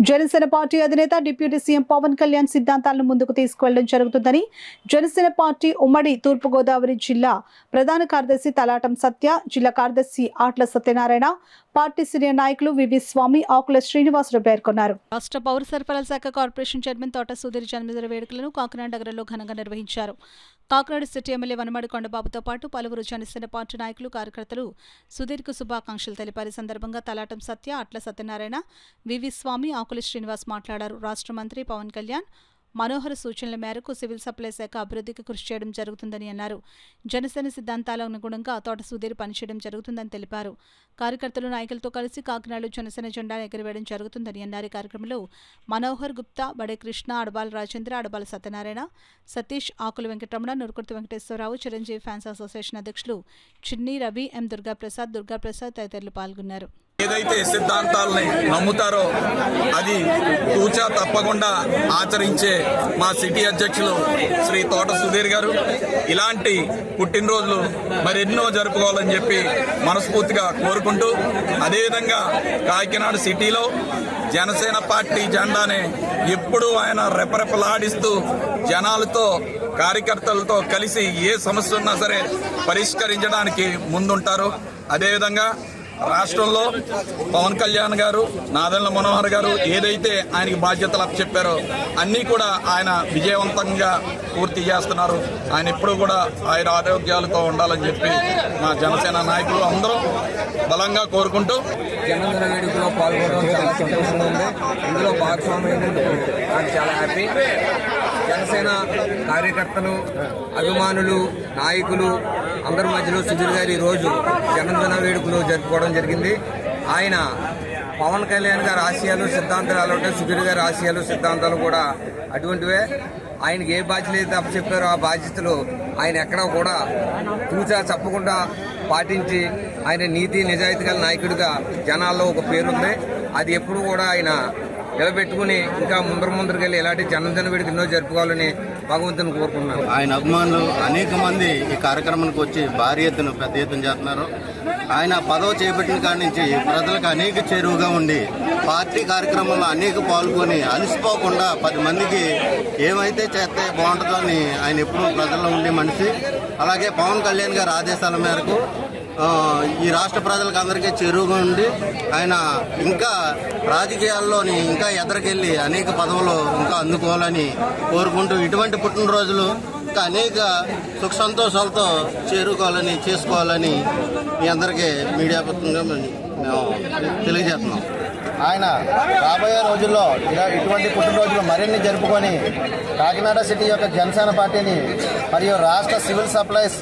Janasena party అధినేత deputy CM Pawan Kalyan సిద్ధాంతాలను ముందుకు తీసుకువెళ్లడం జరుగుతుందని జనసేన పార్టీ ఉమ్మడి తూర్పుగోదావరి జిల్లా ప్రధాన కార్యదర్శి తలాటం సత్య, జిల్లా కార్యదర్శి ఆట్ల సత్యనారాయణ, పార్టీ సీనియర్ నాయకులు వివి స్వామి, ఆకుల శ్రీనివాసరావు పేర్కొన్నారు. రాష్ట్ర పౌర సరఫరాల శాఖ కార్పొరేషన్ చైర్మన్ తోట సుధీర్ జన్మదిన వేడుకలను కాకినాడ నగరంలో ఘనంగా నిర్వహించారు. కాకినాడ సిటీ ఎమ్మెల్యే వనమాడి కొండబాబుతో పాటు పలువురు జనసేన పార్టీ నాయకులు, కార్యకర్తలు సుధీర్కు శుభాకాంక్షలు తెలిపారు. ఈ సందర్భంగా తలాటం సత్య, ఆట్ల సత్యనారాయణ, వివి స్వామి, ఆకుల శ్రీనివాస్ మాట్లాడారు. రాష్ట్ర మంత్రి పవన్ కళ్యాణ్ మనోహర సూచనల మేరకు సివిల్ సప్లై శాఖ అభివృద్ధికి కృషి చేయడం జరుగుతుందని అన్నారు. జనసేన సిద్ధాంతాలకు అనుగుణంగా తోట సుధీర్ పనిచేయడం జరుగుతుందని తెలిపారు. కార్యకర్తలు, నాయకులతో కలిసి కాకినాడలో జనసేన జెండాను ఎగురవేయడం జరుగుతుందని అన్నారు. ఈ కార్యక్రమంలో మనోహర్ గుప్తా, బడే కృష్ణ, అడబాల రాజేంద్ర, అడబాల సత్యనారాయణ, సతీష్, ఆకుల వెంకటరమణ, నురుకుర్తి వెంకటేశ్వరరావు, చిరంజీవి ఫ్యాన్స్ అసోసియేషన్ అధ్యక్షులు చిన్ని రవి, ఎం దుర్గాప్రసాద్ తదితరులు పాల్గొన్నారు. ఏదైతే సిద్ధాంతాలని నమ్ముతారో అది తూచా తప్పకుండా ఆచరించే మా సిటీ అధ్యక్షులు శ్రీ తోట సుధీర్ గారు ఇలాంటి పుట్టినరోజులు మరెన్నో జరుపుకోవాలని చెప్పి మనస్ఫూర్తిగా కోరుకుంటూ, అదేవిధంగా కాకినాడ సిటీలో జనసేన పార్టీ జెండానే ఎప్పుడూ ఆయన రెపరెపలాడిస్తూ జనాలతో, కార్యకర్తలతో కలిసి ఏ సమస్య ఉన్నా సరే పరిష్కరించడానికి ముందుంటారు. అదేవిధంగా రాష్ట్రంలో పవన్ కళ్యాణ్ గారు, నాదెండ్ల మనోహర్ గారు ఏదైతే ఆయనకి బాధ్యతలు అప్పచెప్పారో అన్నీ కూడా ఆయన విజయవంతంగా పూర్తి చేస్తున్నారు. ఆయన ఎప్పుడూ కూడా ఆయన ఆరోగ్యాలతో ఉండాలని చెప్పి మా జనసేన నాయకులు అందరూ బలంగా కోరుకుంటూ జన్మదిన వేడుకలో పాల్గొనడం చాలా సంతోషంగా ఉంది. ఇందులో భాగస్వామ్యం చాలా హ్యాపీ. జనసేన కార్యకర్తలు, అభిమానులు, నాయకులు అందరి మధ్యలో సుధీర్ గారు ఈరోజు జన్మదిన వేడుకలు జరుపుకోవడం జరిగింది. ఆయన పవన్ కళ్యాణ్ గారి ఆశయాలు, సిద్ధాంతాలు ఉంటే సుధీర్ గారి ఆశయాలు, సిద్ధాంతాలు కూడా అటువంటివే. ఆయనకి ఏ బాధ్యతలు అయితే అప్పచెప్పారో ఆ బాధ్యతలు ఆయన ఎక్కడా కూడా తూచా తప్పకుండా పాటించి ఆయన నీతి నిజాయితీ గల నాయకుడిగా జనాల్లో ఒక పేరుంది. అది ఎప్పుడు కూడా ఆయన నిలబెట్టుకుని ఇంకా ముందరికెళ్ళి ఇలాంటి జన్మదిన వేడుక ఎన్నో జరుపుకోవాలని భగవంతుని కోరుకుంటున్నాను. ఆయన అభిమానులు అనేక మంది ఈ కార్యక్రమానికి వచ్చి భారీ ఎత్తున పెద్ద ఎత్తున చేస్తున్నారు. ఆయన పదవి చేపట్టిన కాడి నుంచి ప్రజలకు అనేక చేరువుగా ఉండి పార్టీ కార్యక్రమంలో అనేక పాల్గొని అలసిపోకుండా 10 మందికి ఏమైతే చేస్తే బాగుంటుందో అని ఆయన ఎప్పుడూ ప్రజల్లో ఉండే మనిషి. అలాగే పవన్ కళ్యాణ్ గారి ఆదేశాల మేరకు ఈ రాష్ట్ర ప్రజలకు అందరికీ చేరువుగా ఉండి ఆయన ఇంకా రాజకీయాల్లోని ఇంకా ఎదరికెళ్ళి అనేక పదవులు ఇంకా అందుకోవాలని కోరుకుంటూ ఇటువంటి పుట్టినరోజులు ఇంకా అనేక సుఖ సంతోషాలతో చేరుకోవాలని, చేసుకోవాలని మీ అందరికీ మీడియా పత్రంగా మేము తెలియజేస్తున్నాం. ఆయన రాబోయే రోజుల్లో ఇటువంటి పుట్టినరోజులు మరిన్ని జరుపుకొని కాకినాడ సిటీ యొక్క జనసేన పార్టీని మరియు రాష్ట్ర సివిల్ సప్లైస్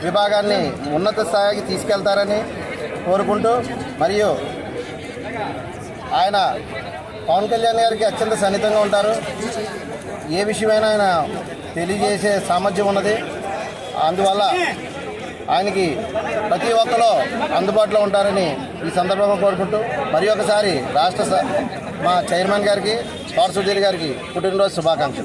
విభాగాన్ని ఉన్నత స్థాయికి తీసుకెళ్తారని కోరుకుంటూ, మరియు ఆయన పవన్ కళ్యాణ్ గారికి అత్యంత సన్నిహితంగా ఉంటారు. ఏ విషయమైనా ఆయన తెలియజేసే సామర్థ్యం ఉన్నది. అందువల్ల ఆయనకి ప్రతి ఒక్కరు అందుబాటులో ఉంటారని ఈ సందర్భంగా కోరుకుంటూ, మరి ఒకసారి రాష్ట్ర మా చైర్మన్ గారికి, తోట సుధీర్ గారికి పుట్టినరోజు శుభాకాంక్షలు.